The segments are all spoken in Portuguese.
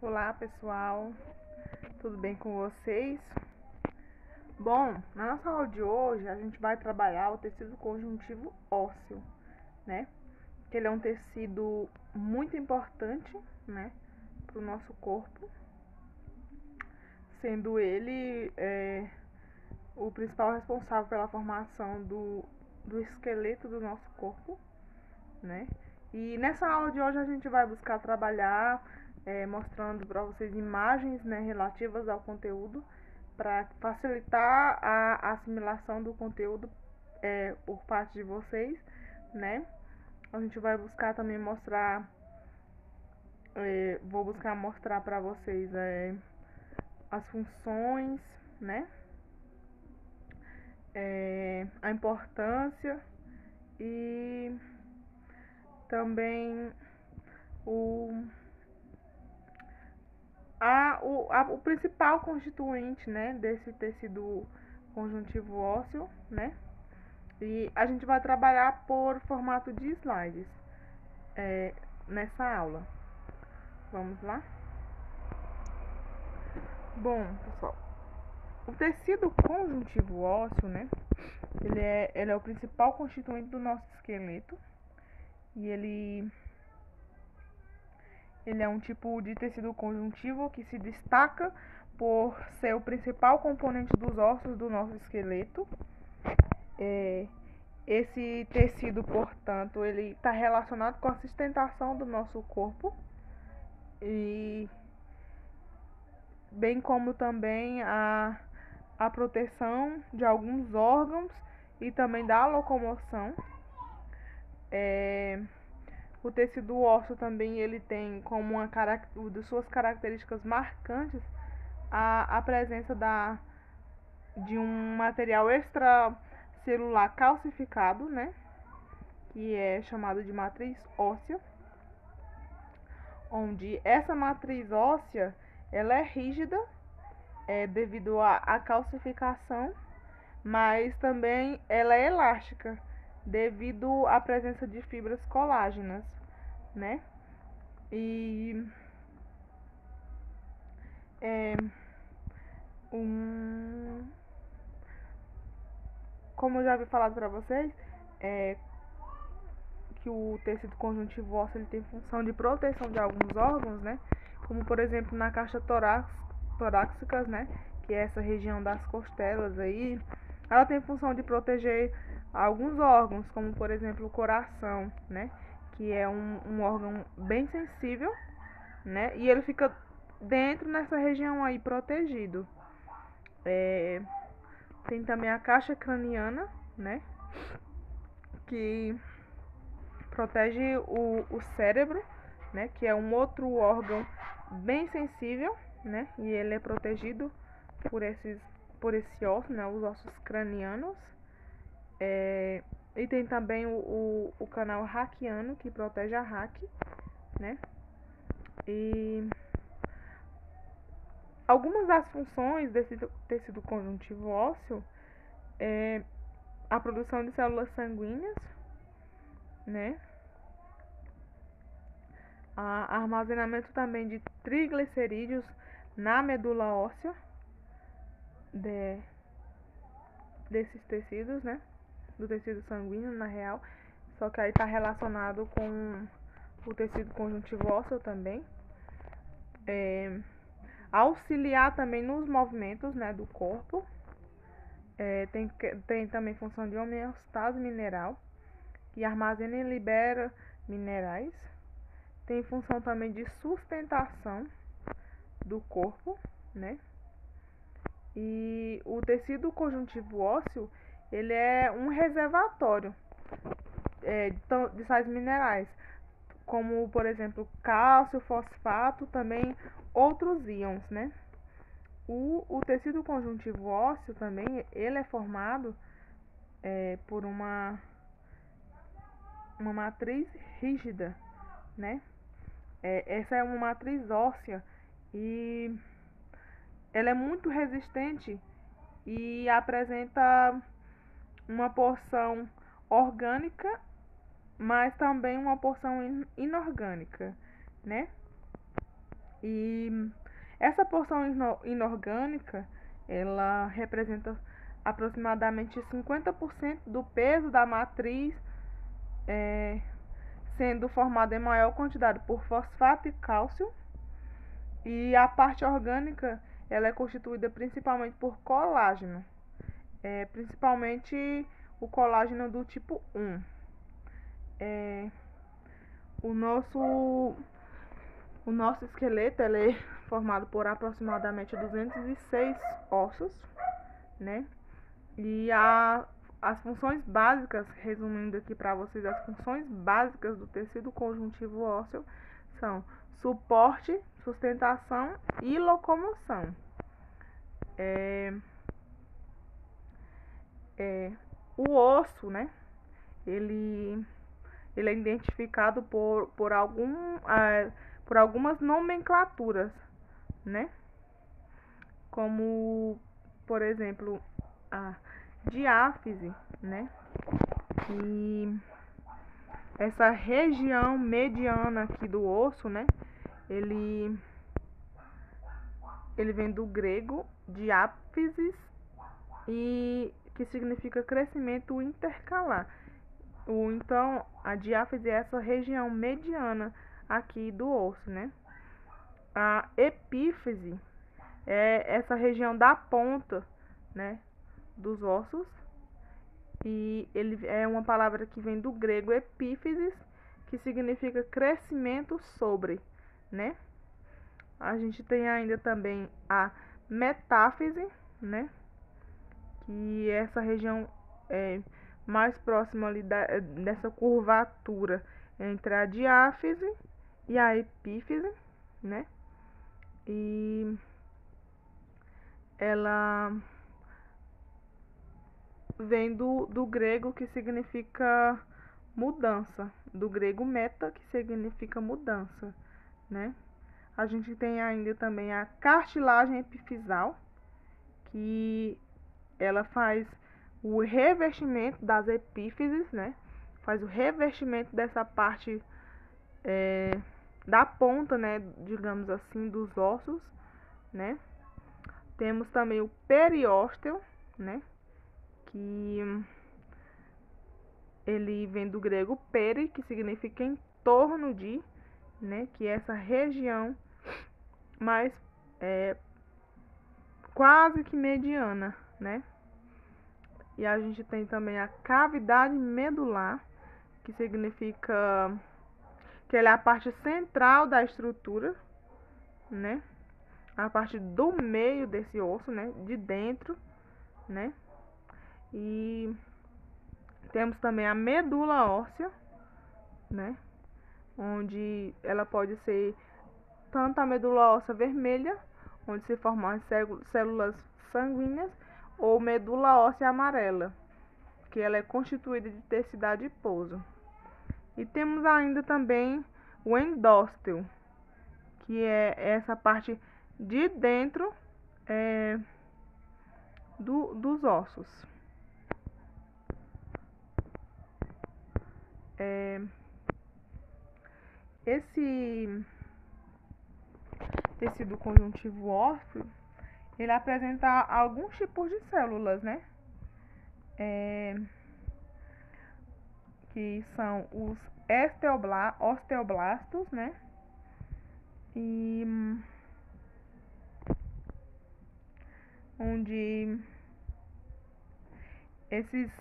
Olá pessoal, tudo bem com vocês? Bom, na nossa aula de hoje a gente vai trabalhar o tecido conjuntivo ósseo, né? Que ele é um tecido muito importante, né, para o nosso corpo, sendo ele o principal responsável pela formação do esqueleto do nosso corpo, né? E nessa aula de hoje a gente vai buscar trabalhar mostrando para vocês imagens, né, relativas ao conteúdo para facilitar a assimilação do conteúdo por parte de vocês, né? A gente vai buscar também mostrar, vou buscar mostrar para vocês as funções, né? A importância e também o o principal constituinte, né, desse tecido conjuntivo ósseo, né? E a gente vai trabalhar por formato de slides nessa aula. Vamos lá? Bom, pessoal, o tecido conjuntivo ósseo, né? Ele é o principal constituinte do nosso esqueleto e ele é um tipo de tecido conjuntivo que se destaca por ser o principal componente dos ossos do nosso esqueleto. Esse tecido, portanto, ele está relacionado com a sustentação do nosso corpo e bem como também a proteção de alguns órgãos e também da locomoção. O tecido ósseo também ele tem como uma de suas características marcantes a presença de um material extracelular calcificado, né, que é chamado de matriz óssea, onde essa matriz óssea ela é rígida devido à calcificação, mas também ela é elástica devido à presença de fibras colágenas, né? E como eu já havia falado para vocês, que o tecido conjuntivo ósseo ele tem função de proteção de alguns órgãos, né? Como por exemplo na caixa torácica, né? Que é essa região das costelas aí, ela tem função de proteger alguns órgãos, como por exemplo o coração, né? Que é um órgão bem sensível, né? E ele fica dentro nessa região aí protegido. Tem também a caixa craniana, né? Que protege o cérebro, né? Que é um outro órgão bem sensível, né? E ele é protegido por esse osso, né? Os ossos cranianos. E tem também o canal raquiano, que protege a raque, né? E algumas das funções desse tecido conjuntivo ósseo é a produção de células sanguíneas, né? Armazenamento também de triglicerídeos na medula óssea desses tecidos, né? Do tecido sanguíneo, na real. Só que aí está relacionado com o tecido conjuntivo ósseo também. Auxiliar também nos movimentos, né, do corpo. Tem também função de homeostase mineral, que armazena e libera minerais. Tem função também de sustentação do corpo, né? E o tecido conjuntivo ósseo, ele é um reservatório de sais minerais, como por exemplo cálcio, fosfato, também outros íons, né? O tecido conjuntivo ósseo também, ele é formado por uma matriz rígida, né? Essa é uma matriz óssea e ela é muito resistente e apresenta uma porção orgânica, mas também uma porção inorgânica, né? E essa porção inorgânica, ela representa aproximadamente 50% do peso da matriz, sendo formada em maior quantidade por fosfato e cálcio. E a parte orgânica, ela é constituída principalmente por colágeno, principalmente o colágeno do tipo 1. O nosso esqueleto, ele é formado por aproximadamente 206 ossos, né? E as funções básicas, resumindo aqui para vocês, as funções básicas do tecido conjuntivo ósseo são suporte, sustentação e locomoção. O osso, né? Ele é identificado por algumas nomenclaturas, né? Como, por exemplo, a diáfise, né? E essa região mediana aqui do osso, né? Ele vem do grego diáfisis, e que significa crescimento intercalar. Então, a diáfise é essa região mediana aqui do osso, né? A epífise é essa região da ponta, né, dos ossos. E ele é uma palavra que vem do grego epífisis, que significa crescimento sobre, né? A gente tem ainda também a metáfise, né? Que é essa região mais próxima ali dessa curvatura entre a diáfise e a epífise, né? E ela vem do grego, que significa mudança, do grego meta, que significa mudança, né? A gente tem ainda também a cartilagem epifisal, que ela faz o revestimento das epífises, né? Faz o revestimento dessa parte da ponta, né? Digamos assim, dos ossos, né? Temos também o periósteo, né? Que ele vem do grego peri, que significa em torno de, né? Que é essa região mais quase que mediana, né? E a gente tem também a cavidade medular, que significa que ela é a parte central da estrutura, né? A parte do meio desse osso, né? De dentro, né? E temos também a medula óssea, né? Onde ela pode ser tanto a medula óssea vermelha, onde se formam as células sanguíneas, ou medula óssea amarela, que ela é constituída de tecido adiposo. E temos ainda também o endósteo, que é essa parte de dentro dos ossos. Esse tecido conjuntivo ósseo, ele apresenta alguns tipos de células, né? Que são os osteoblastos, né? E onde esses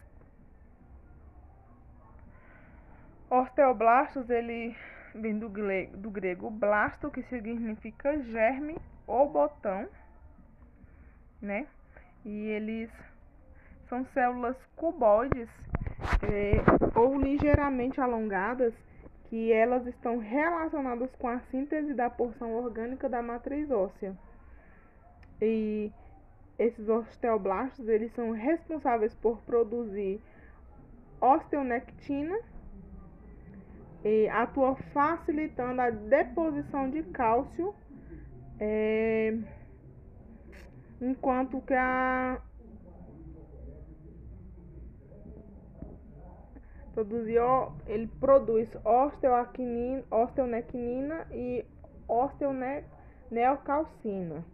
osteoblastos, ele vem do grego blasto, que significa germe ou botão, né? E eles são células cuboides ou ligeiramente alongadas, que elas estão relacionadas com a síntese da porção orgânica da matriz óssea. E esses osteoblastos, eles são responsáveis por produzir osteonectina e atua facilitando a deposição de cálcio, enquanto que ele produz osteonectina e neocalcina,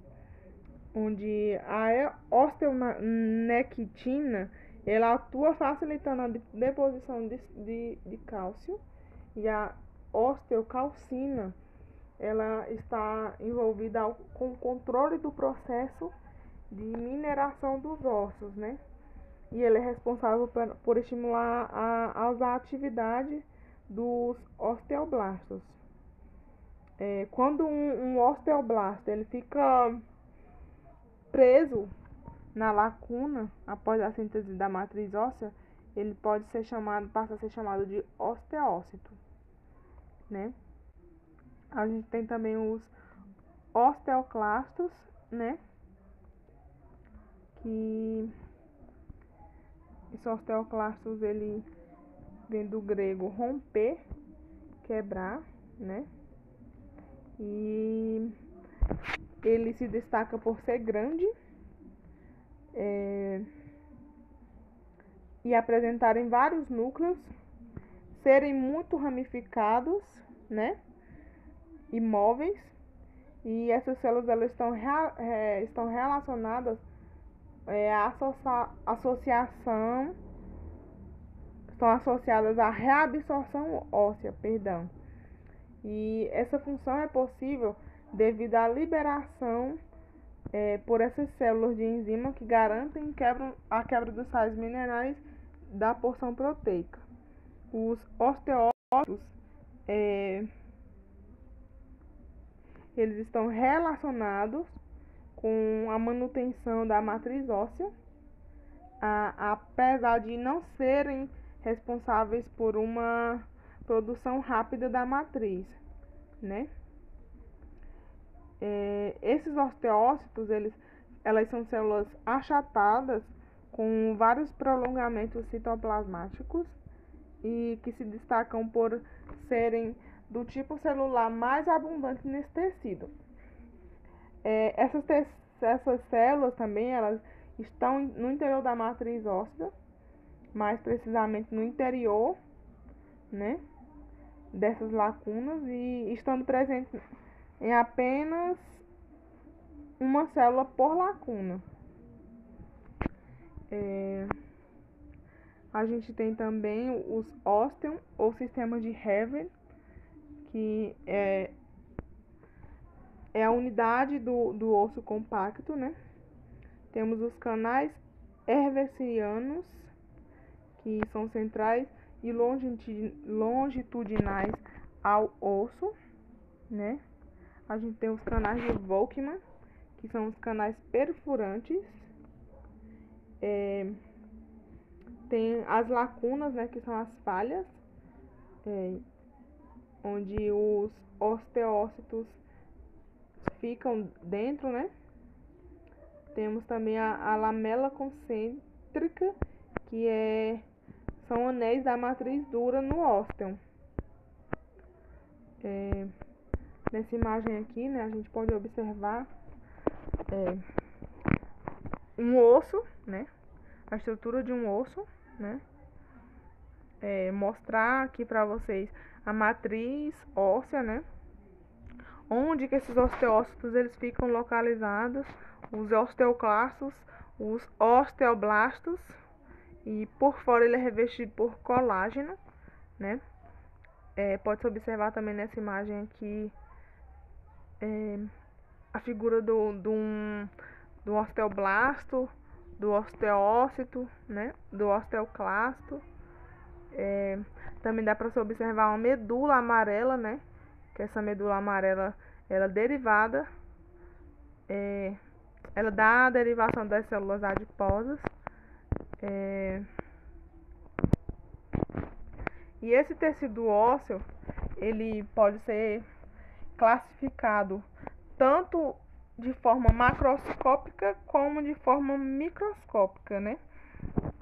onde a osteonectina ela atua facilitando a deposição de cálcio, e a osteocalcina ela está envolvida com o controle do processo de mineração dos ossos, né? E ele é responsável por estimular a atividade dos osteoblastos. Quando um osteoblasto ele fica preso na lacuna após a síntese da matriz óssea, ele passa a ser chamado de osteócito, né? A gente tem também os osteoclastos, né? Que esses osteoclastos ele vem do grego romper, quebrar, né? E ele se destaca por ser grande e apresentarem vários núcleos, serem muito ramificados, né? Imóveis, e essas células elas estão relacionadas à associação, estão associadas à reabsorção óssea, perdão. E essa função é possível devido à liberação por essas células de enzima que garantem a quebra dos sais minerais da porção proteica. Os osteócitos eles estão relacionados com a manutenção da matriz óssea, apesar de não serem responsáveis por uma produção rápida da matriz, né? Esses osteócitos, elas são células achatadas com vários prolongamentos citoplasmáticos e que se destacam por serem do tipo celular mais abundante nesse tecido. Essas células também elas estão no interior da matriz óssea, mais precisamente no interior, né, dessas lacunas, e estando presentes em apenas uma célula por lacuna. A gente tem também os ósteos ou sistemas de Haver, que é a unidade do osso compacto, né? Temos os canais hervesianos, que são centrais e longitudinais ao osso, né? A gente tem os canais de Volkmann, que são os canais perfurantes. Tem as lacunas, né, que são as falhas, onde os osteócitos ficam dentro, né? Temos também a lamela concêntrica, que são anéis da matriz dura no ósteo. Nessa imagem aqui, né, a gente pode observar um osso, né? A estrutura de um osso, né? Mostrar aqui para vocês a matriz óssea, né? Onde que esses osteócitos eles ficam localizados, os osteoclastos, os osteoblastos, e por fora ele é revestido por colágeno, né? Pode-se observar também nessa imagem aqui a figura do osteoblasto, do osteócito, né? Do osteoclasto. Também dá para se observar uma medula amarela, né? Que essa medula amarela ela é derivada, ela dá a derivação das células adiposas. E esse tecido ósseo ele pode ser classificado tanto de forma macroscópica como de forma microscópica, né?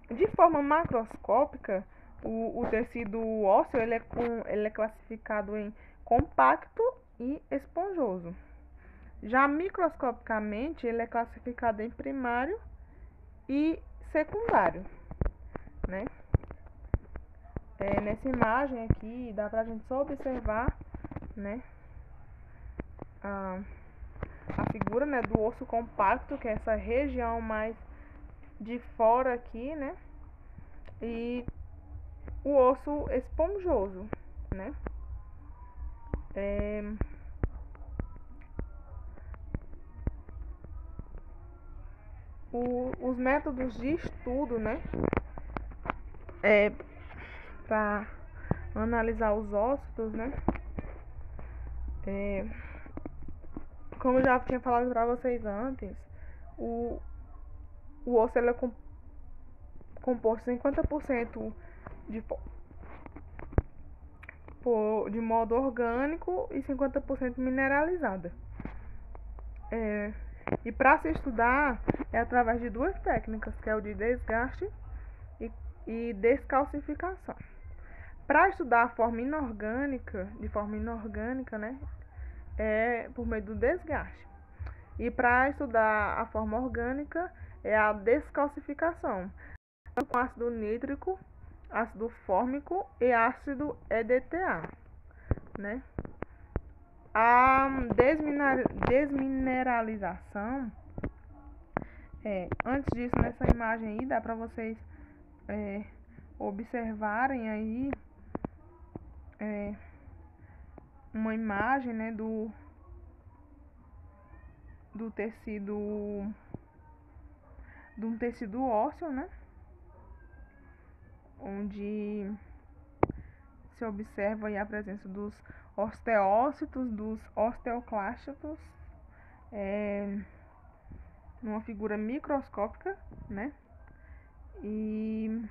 De forma macroscópica, o tecido ósseo ele é classificado em compacto e esponjoso. Já microscopicamente, ele é classificado em primário e secundário, né? Nessa imagem aqui, dá pra gente só observar, né, figura, né, do osso compacto, que é essa região mais de fora aqui, né, e o osso esponjoso, né. Os métodos de estudo, né, para analisar os ossos, né, como eu já tinha falado para vocês antes, o osso ele é composto 50% de modo orgânico e 50% mineralizada. E para se estudar é através de duas técnicas, que é o de desgaste e descalcificação. Para estudar de forma inorgânica, né, é por meio do desgaste. E para estudar a forma orgânica é a descalcificação, com ácido nítrico, ácido fórmico e ácido EDTA, né? A desmineralização, antes disso, nessa imagem aí, dá para vocês observarem aí uma imagem, né, do tecido, de um tecido ósseo, né, onde se observa aí a presença dos osteócitos, dos osteoclastos, numa figura microscópica, né, e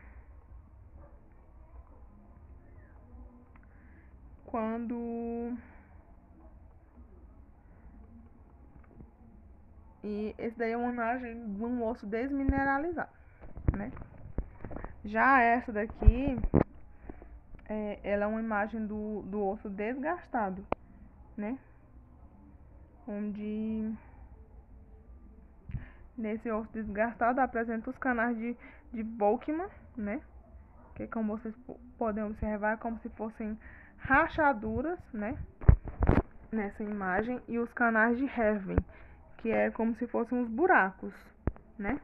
esse daí é uma imagem de um osso desmineralizado, né. Já essa daqui, ela é uma imagem do osso desgastado, né, onde nesse osso desgastado apresenta os canais de Volkmann, né, que como vocês podem observar, é como se fossem rachaduras, né, nessa imagem, e os canais de Hervey, que é como se fossem uns buracos, né.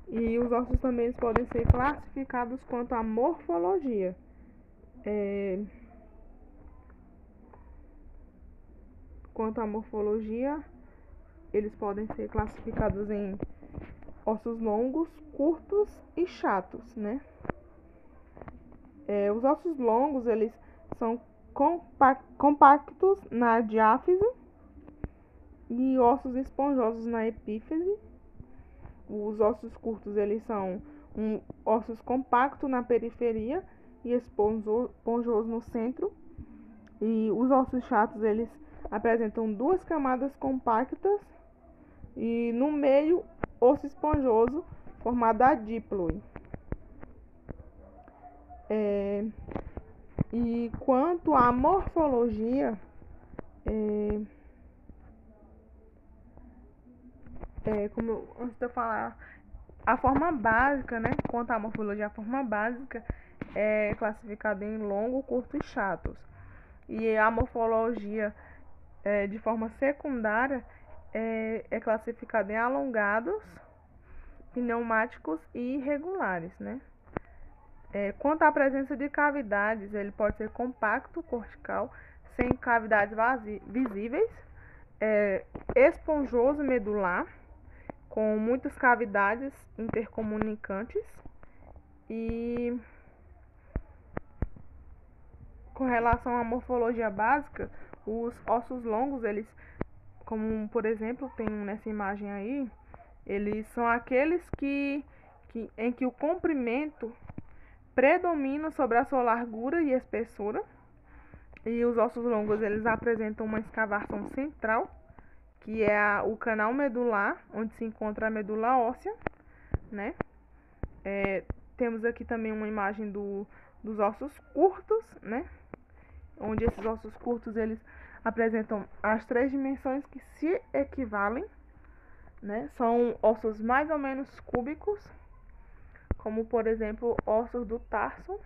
E os ossos também podem ser classificados quanto à morfologia. Quanto à morfologia, eles podem ser classificados em ossos longos, curtos e chatos, né? Os ossos longos, eles são compactos na diáfise e ossos esponjosos na epífise. Os ossos curtos, eles são ossos compactos na periferia e esponjoso no centro. E os ossos chatos, eles apresentam duas camadas compactas e no meio osso esponjoso formado a díploe. E quanto à morfologia, como antes de eu falar, a forma básica, né? Quanto à morfologia, a forma básica é classificada em longo, curto e chatos. E a morfologia de forma secundária é classificada em alongados, pneumáticos e irregulares, né? Quanto à presença de cavidades, ele pode ser compacto, cortical, sem cavidades visíveis, esponjoso medular, com muitas cavidades intercomunicantes, e com relação à morfologia básica, os ossos longos, eles, como por exemplo tem nessa imagem aí, eles são aqueles em que o comprimento predomina sobre a sua largura e espessura, e os ossos longos, eles apresentam uma escavação central, que é o canal medular, onde se encontra a medula óssea, né? Temos aqui também uma imagem dos ossos curtos, né? Onde esses ossos curtos, eles apresentam as três dimensões que se equivalem, né? São ossos mais ou menos cúbicos, como por exemplo ossos do tarso.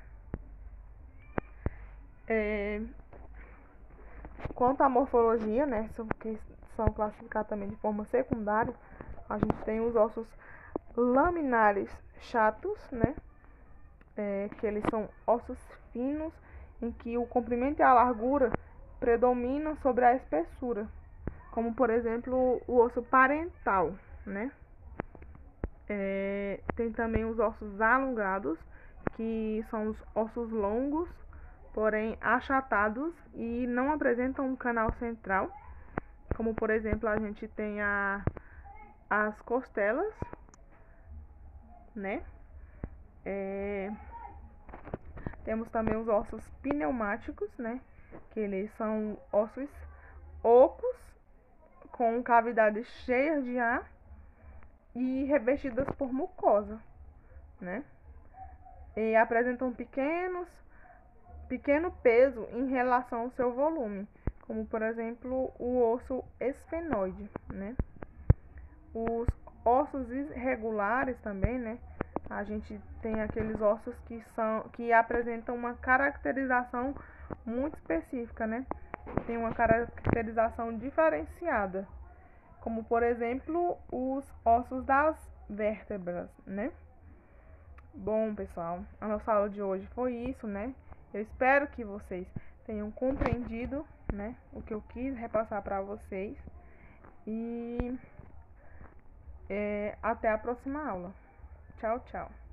Quanto à morfologia, né, que são classificados também de forma secundária, a gente tem os ossos laminares chatos, né? Que eles são ossos finos, em que o comprimento e a largura predominam sobre a espessura, como por exemplo o osso parental, né? Tem também os ossos alongados, que são os ossos longos, porém achatados e não apresentam um canal central, como por exemplo a gente tem as costelas, né? Temos também os ossos pneumáticos, né? Que eles são ossos ocos com cavidades cheias de ar e revestidas por mucosa, né? E apresentam pequeno peso em relação ao seu volume, como por exemplo o osso esfenoide, né? Os ossos irregulares também, né? A gente tem aqueles ossos que apresentam uma caracterização muito específica, né? Tem uma caracterização diferenciada, como por exemplo os ossos das vértebras, né? Bom, pessoal, a nossa aula de hoje foi isso, né? Eu espero que vocês tenham compreendido, né, o que eu quis repassar para vocês. E até a próxima aula. Tchau, tchau.